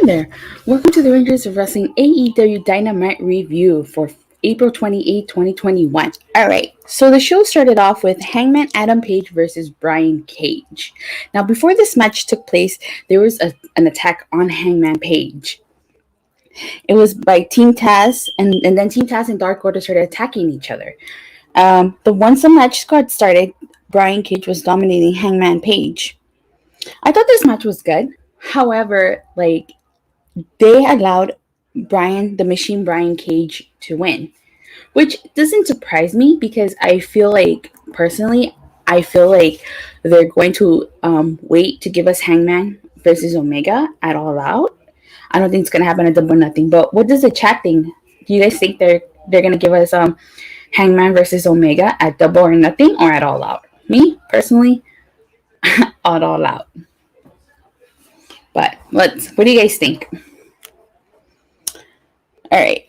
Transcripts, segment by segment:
there. Welcome to the Rangers of Wrestling AEW Dynamite review for April 28, 2021. Alright, so the show started off with Hangman Adam Page versus Brian Cage. Now, before this match took place, there was an attack on Hangman Page. It was by Team Taz, and then Team Taz and Dark Order started attacking each other. Once the match got started, Brian Cage was dominating Hangman Page. I thought this match was good. However, they allowed Brian Cage to win, which doesn't surprise me because I feel like they're going to wait to give us Hangman versus Omega at All Out. I don't think it's gonna happen at Double or Nothing. But what does the chat think? Do you guys think they're gonna give us Hangman versus Omega at Double or Nothing or at All Out? Me personally, at All Out. But what do you guys think? All right.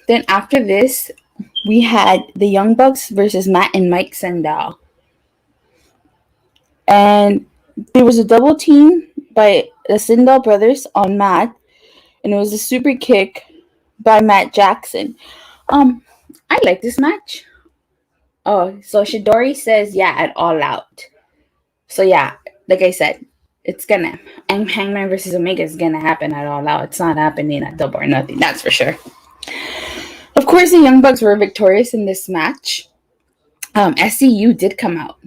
Then after this, we had the Young Bucks versus Matt and Mike Sandal. And there was a double team by the Sydal brothers on Matt. And it was a super kick by Matt Jackson. I like this match. Oh, so Shidori says, yeah, at All Out. So yeah, like I said, it's gonna, and Hangman versus Omega is gonna happen at All Out. It's not happening at Double or Nothing, that's for sure. Of course, the Young Bucks were victorious in this match. SCU did come out.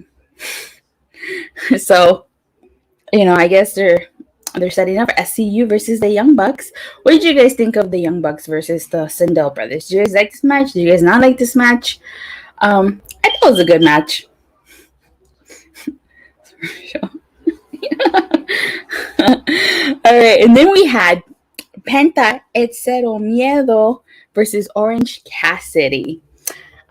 So, I guess they're setting up SCU versus the Young Bucks. What did you guys think of the Young Bucks versus the Sindel brothers? Do you guys like this match? Do you guys not like this match? I thought it was a good match. Alright, and then we had Penta Etc Miedo versus Orange Cassidy.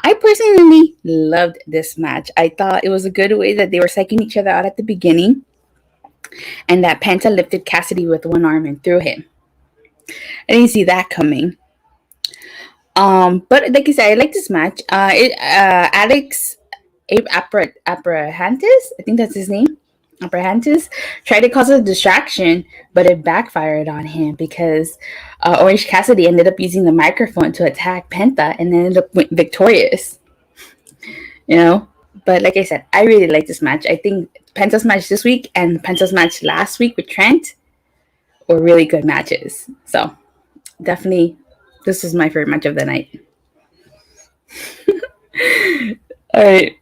I personally loved this match. I thought it was a good way that they were psyching each other out at the beginning, and that Penta lifted Cassidy with one arm and threw him. I didn't see that coming. But like I said, I like this match. Alex Abrahantes, I think that's his name. Abrahantes tried to cause a distraction, but it backfired on him because Orange Cassidy ended up using the microphone to attack Penta and ended up victorious. But like I said, I really like this match. I think Penta's match this week and Penta's match last week with Trent were really good matches. So definitely, this was my favorite match of the night. All right.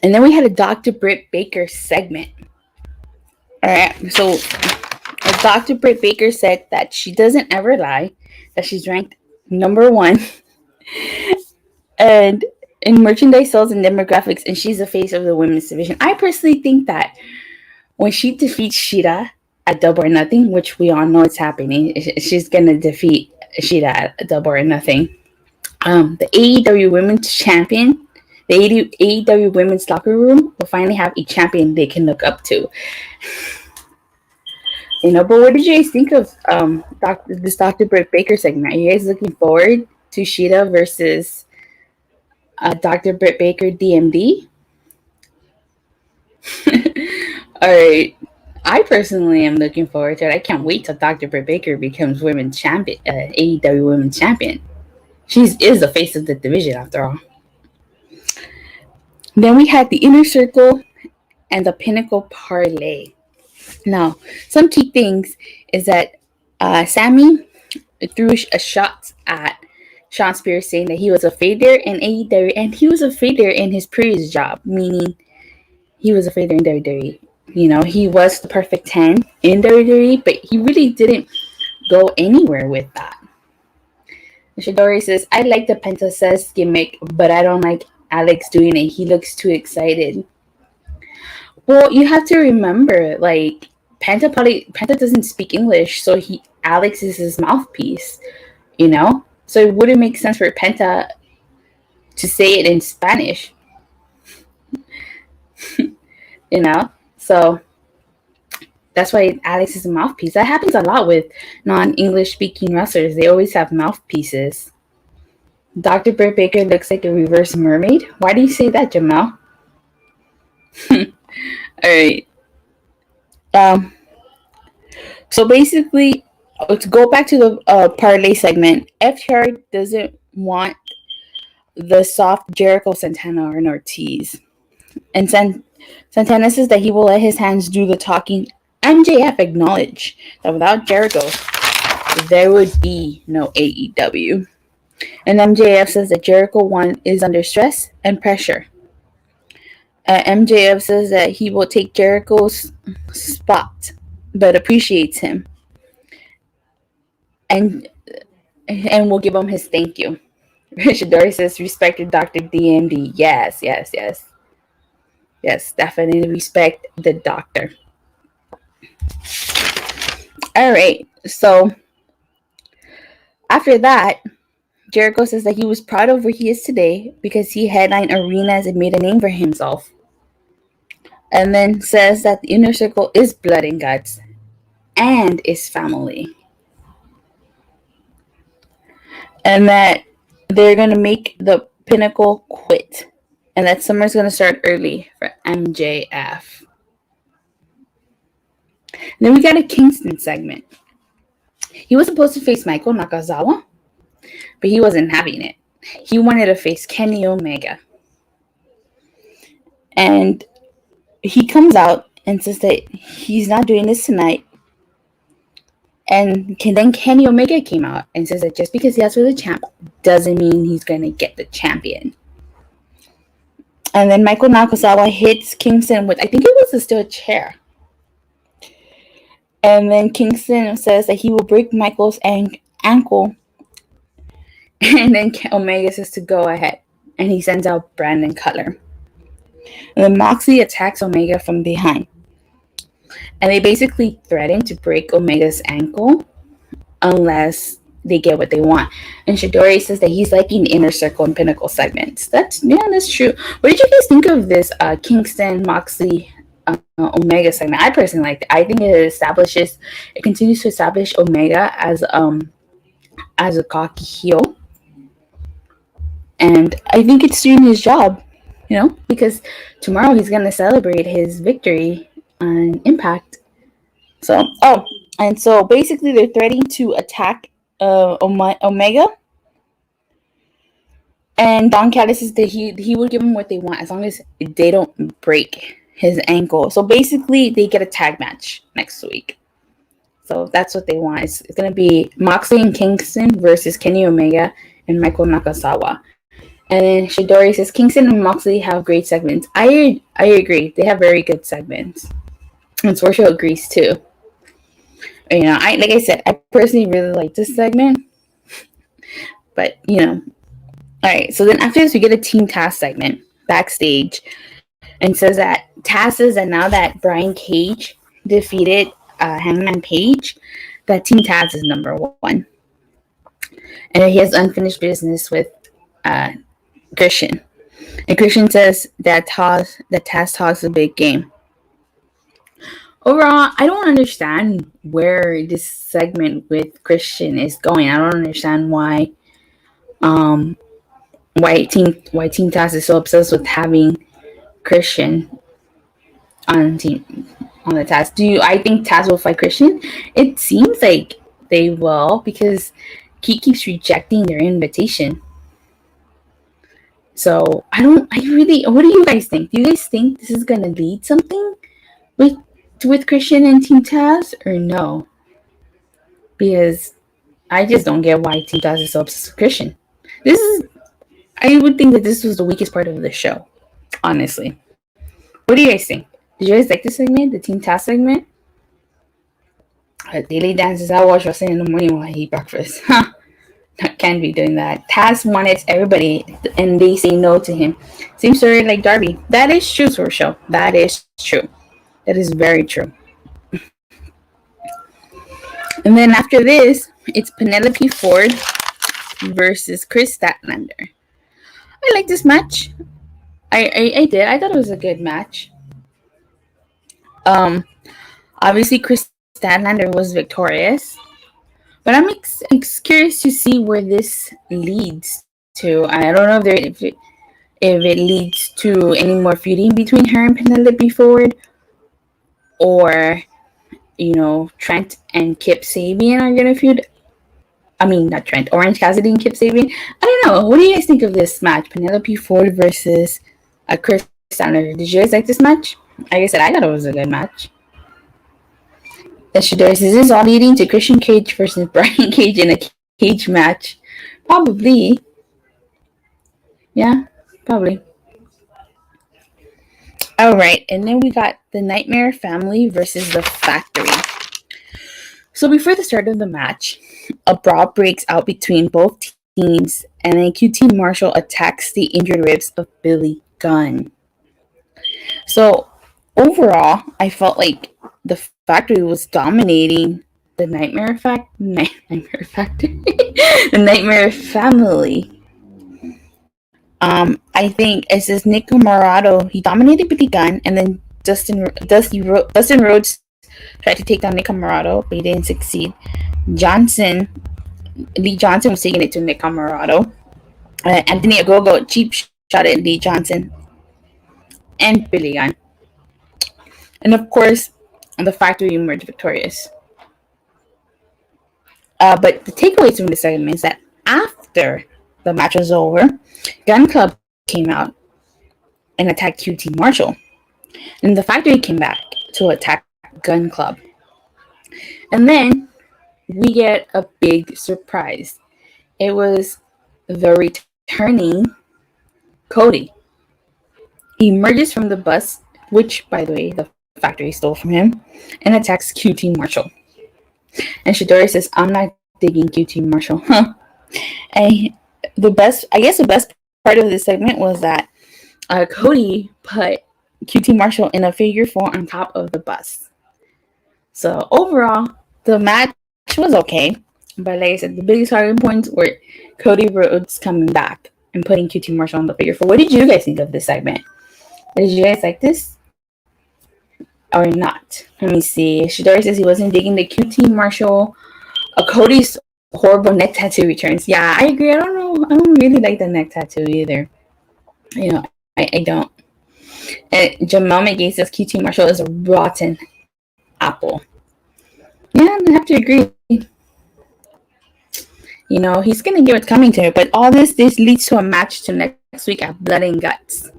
And then we had a Dr. Britt Baker segment. All right. So Dr. Britt Baker said that she doesn't ever lie, that she's ranked number 1 and in merchandise sales and demographics, and she's the face of the women's division. I personally think that when she defeats Shida at Double or Nothing, which we all know it's happening, she's going to defeat Shida at Double or Nothing. The AEW Women's Champion, the AEW Women's Locker Room will finally have a champion they can look up to. But what did you guys think of this Dr. Britt Baker segment? Are you guys looking forward to Shida versus Dr. Britt Baker DMD? All right. I personally am looking forward to it. I can't wait till Dr. Britt Baker becomes women's champion, AEW Women's Champion. She is the face of the division, after all. Then we had the Inner Circle and the Pinnacle Parlay. Now, some key things is that Sammy threw a shot at Sean Spears, saying that he was a failure in AEW and he was a failure in his previous job, meaning he was a failure in WWE. He was the perfect 10 in WWE, but he really didn't go anywhere with that. Shidori says, I like the Penta says gimmick, but I don't like Alex doing it. He looks too excited. Well, you have to remember, Penta doesn't speak English, so Alex is his mouthpiece, So it wouldn't make sense for Penta to say it in Spanish, So that's why Alex is a mouthpiece. That happens a lot with non-English speaking wrestlers. They always have mouthpieces. Dr. Britt Baker looks like a reverse mermaid. Why do you say that, Jamal? All right. So basically, to go back to the parlay segment, FTR doesn't want the soft Jericho, Santana, and Ortiz. And Santana says that he will let his hands do the talking. MJF acknowledged that without Jericho, there would be no AEW. And MJF says that Jericho one is under stress and pressure. MJF says that he will take Jericho's spot, but appreciates him. And will give him his thank you. Shidori says, respected Dr. DMD. Yes. Yes, definitely respect the doctor. All right, so after that, Jericho says that he was proud of where he is today because he headlined arenas and made a name for himself. And then says that the inner circle is blood and guts and is family. And that they're going to make the Pinnacle quit. And that summer's going to start early for MJF. And then we got a Kingston segment. He was supposed to face Michael Nakazawa, but he wasn't having it. He wanted to face Kenny Omega. And he comes out and says that he's not doing this tonight. And then Kenny Omega came out and says that just because he asked for the champ doesn't mean he's going to get the champion. And then Michael Nakazawa hits Kingston with, I think it was a steel chair. And then Kingston says that he will break Michael's ankle. And then Omega says to go ahead. And he sends out Brandon Cutler. And then Moxley attacks Omega from behind. And they basically threaten to break Omega's ankle unless they get what they want. And Shidori says that he's liking Inner Circle and Pinnacle segments. That's true. What did you guys think of this Kingston, Moxley, Omega segment? I personally liked it. I think it continues to establish Omega as a cocky heel. And I think it's doing his job, because tomorrow he's going to celebrate his victory on Impact. So basically they're threatening to attack Omega. And Don Callis says that he will give them what they want as long as they don't break his ankle. So basically they get a tag match next week. So that's what they want. It's going to be Moxley and Kingston versus Kenny Omega and Michael Nakazawa. And then Shidori says Kingston and Moxley have great segments. I agree. They have very good segments. And Swarshow agrees too. Like I said, I personally really like this segment. But, All right. So then after this, we get a Team Taz segment backstage. And says that Taz says that now that Brian Cage defeated Hangman Page, that Team Taz is number one. And he has unfinished business with Christian. And Christian says that Taz talks a big game. Overall, I don't understand where this segment with Christian is going. I don't understand why Team Taz is so obsessed with having Christian on the Taz. I think Taz will fight Christian? It seems like they will because he keeps rejecting their invitation. So what do you guys think? Do you guys think this is gonna lead something with Christian and Team Taz or no? Because I just don't get why Team Taz is so obsessed with Christian. I would think that this was the weakest part of the show, honestly. What do you guys think? Did you guys like this segment, the Team Taz segment? Daily dances. I watch wrestling in the morning while I eat breakfast. Can't be doing that. Taz wanted everybody, and they say no to him. Same story like Darby. That is true, Swarshow. That is true. That is very true. And then after this, it's Penelope Ford versus Kris Statlander. I like this match. I did. I thought it was a good match. Obviously, Kris Statlander was victorious. But I'm curious to see where this leads to. I don't know if it leads to any more feuding between her and Penelope Ford, or Trent and Kip Sabian are gonna feud. I mean, not Trent, Orange Cassidy and Kip Sabian. I don't know. What do you guys think of this match? Penelope Ford versus Kris Statlander. Did you guys like this match? Like I said, I thought it was a good match. Is this all leading to Christian Cage versus Brian Cage in a cage match? Probably. Yeah, probably. Alright, and then we got the Nightmare Family versus the Factory. So before the start of the match, a brawl breaks out between both teams, and then QT Marshall attacks the injured ribs of Billy Gunn. So overall, I felt like the Factory was dominating the Nightmare Factory, the Nightmare Family. I think it says Nick Comoroto, he dominated Billy Gunn, and then Dustin Rhodes tried to take down Nick Comoroto, but he didn't succeed. Lee Johnson was taking it to Nick Comoroto. Anthony Ogogo cheap shot at Lee Johnson and Billy Gunn. And of course, the Factory emerged victorious. But the takeaways from this segment is that after the match was over, Gun Club came out and attacked QT Marshall. And the Factory came back to attack Gun Club. And then we get a big surprise. It was the returning Cody. He emerges from the bus, which, by the way, the Factory stole from him, and attacks QT Marshall. And Shidori says, I'm not digging QT Marshall. And the best part of this segment was that Cody put QT Marshall in a figure 4 on top of the bus. So overall, the match was okay. But like I said, the biggest talking points were Cody Rhodes coming back and putting QT Marshall on the figure 4. What did you guys think of this segment? Did you guys like this? Or not? Let me see. Shidori says he wasn't digging the QT Marshall. Cody's horrible neck tattoo returns. Yeah, I agree. I don't really like the neck tattoo either. I don't. And Jamal McGee says QT Marshall is a rotten apple. Yeah, I have to agree. He's gonna get what's coming to him, but all this leads to a match to next week at Blood and Guts.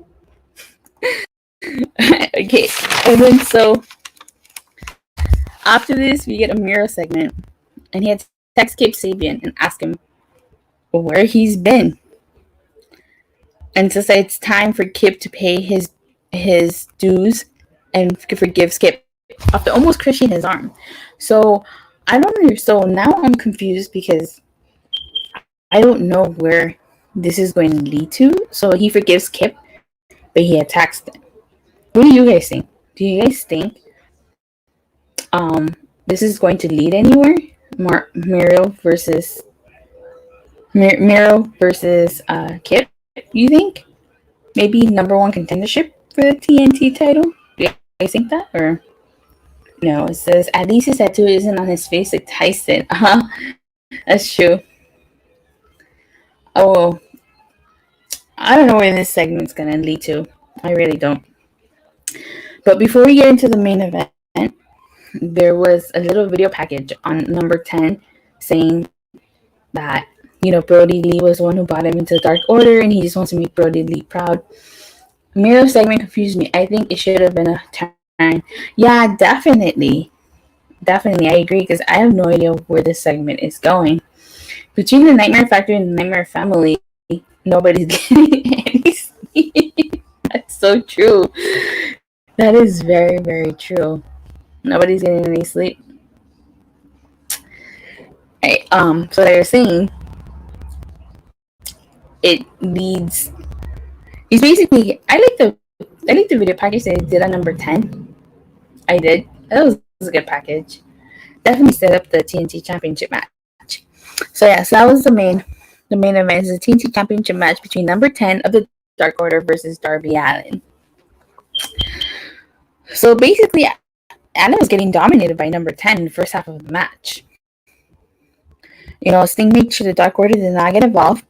Okay, and then so after this, we get a Miedo segment, and he had to text Kip Sabian and ask him where he's been, and to say it's time for Kip to pay his dues and forgive Skip after almost crushing his arm. So I don't know. So now I'm confused because I don't know where this is going to lead to. So he forgives Kip, but he attacks them. What do you guys think? Do you guys think this is going to lead anywhere? Miedo versus Kip? You think? Maybe number 1 contendership for the TNT title? Do you guys think that? Or no? It says at least his tattoo isn't on his face like Tyson. That's true. Oh, I don't know where this segment's gonna lead to. I really don't. But before we get into the main event, there was a little video package on number 10 saying that, Brody Lee was the one who brought him into the Dark Order and he just wants to make Brody Lee proud. Miedo segment confused me. I think it should have been a turn. Yeah, definitely. Definitely, I agree because I have no idea where this segment is going. Between the Nightmare Factory and the Nightmare Family, nobody's getting any sleep. That's so true. That is very, very true. Nobody's getting any sleep. Right, so they were saying it leads. It's basically I like the video package they did on number 10. I did. That was a good package. Definitely set up the TNT Championship match. So yeah, so that was the main event is the TNT Championship match between number 10 of the Dark Order versus Darby Allin. So basically, Allin was getting dominated by number 10 in the first half of the match. Sting made sure the Dark Order did not get involved.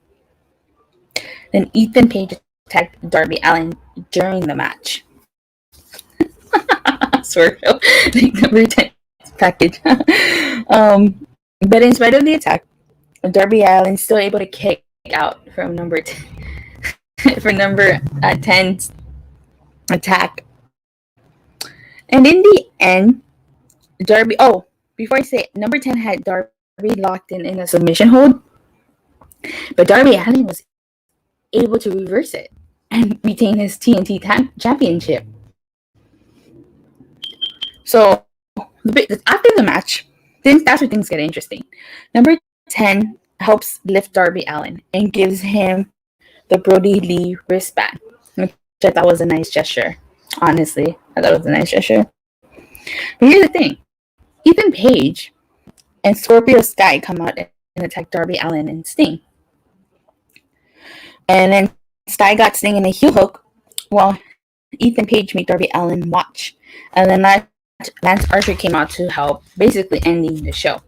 Then Ethan Page attacked Darby Allin during the match. Swear, like number 10 package. But in spite of the attack, Darby Allin still able to kick out from number 10 for number 10's attack. And in the end, Darby. Oh, before I say it, number 10 had Darby locked in a submission hold, but Darby Allin was able to reverse it and retain his TNT championship. So after the match, that's where things get interesting. Number 10 helps lift Darby Allin and gives him the Brody Lee wristband, which I thought was a nice gesture. Honestly, I thought it was a nice gesture. But here's the thing. Ethan Page and Scorpio Sky come out and attack Darby Allin and Sting. And then Sky got Sting in a heel hook while Ethan Page made Darby Allin watch. And then Lance Archer came out to help, basically ending the show.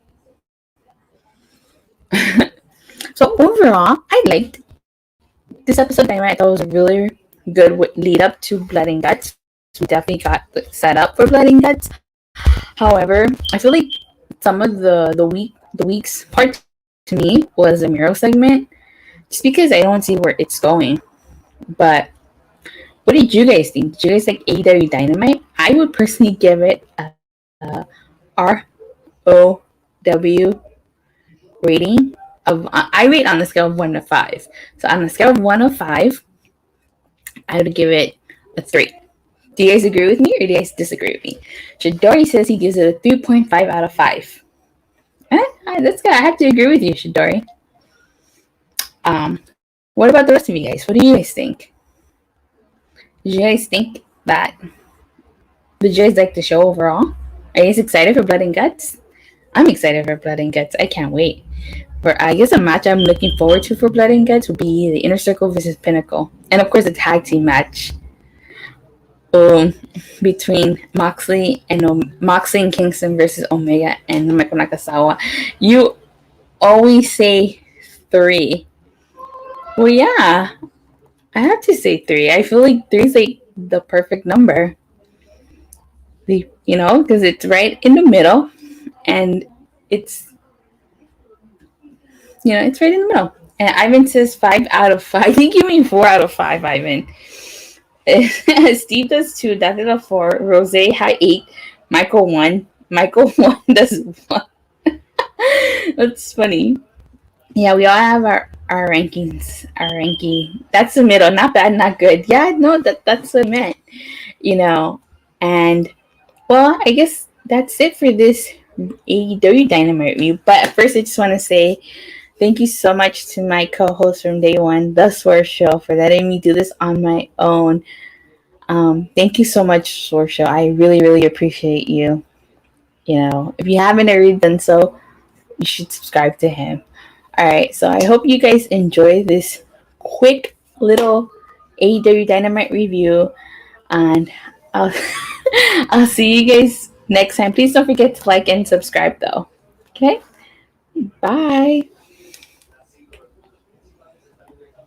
So overall, I liked this episode of Dynamite. I thought it was a really good lead up to Blood and Guts. We definitely got set up for Blood and Guts. However, I feel like some of the week's part to me was a Miedo segment, just because I don't see where it's going. But what did you guys think? Did you guys like AEW Dynamite? I would personally give it a ROW rating of. I rate on the scale of 1 to 5. So on the scale of 1 to 5, I would give it a 3. Do you guys agree with me or do you guys disagree with me? Shidori says he gives it a 3.5 out of 5. That's good. I have to agree with you, Shidori. What about the rest of you guys? What do you guys think? Did you guys think that? Did you guys like the show overall? Are you guys excited for Blood and Guts? I'm excited for Blood and Guts. I can't wait. For I guess a match I'm looking forward to for Blood and Guts would be the Inner Circle versus Pinnacle, and of course the tag team match between Moxley and Kingston versus Omega and Michael Nakasawa. You always say 3. Well, yeah, I have to say 3. I feel like 3 is like the perfect number. Because it's right in the middle, and it's it's right in the middle. And Ivan says 5 out of 5. I think you mean 4 out of 5, Ivan. Steve does 2. That's a 4. Rose had 8. Michael 1. Michael 1 does 1. That's funny. Yeah, we all have our rankings. Our ranking. That's the middle. Not bad, not good. Yeah, no, that's what I meant. And well, I guess that's it for this AEW Dynamite review. But first, I just want to say thank you so much to my co-host from day one, The Swerve Show, for letting me do this on my own. Thank you so much, Swerve Show. I really, really appreciate you. If you haven't already done so, you should subscribe to him. All right, so I hope you guys enjoy this quick little AEW Dynamite review, and I'll see you guys next time. Please don't forget to like and subscribe, though. Okay? Bye.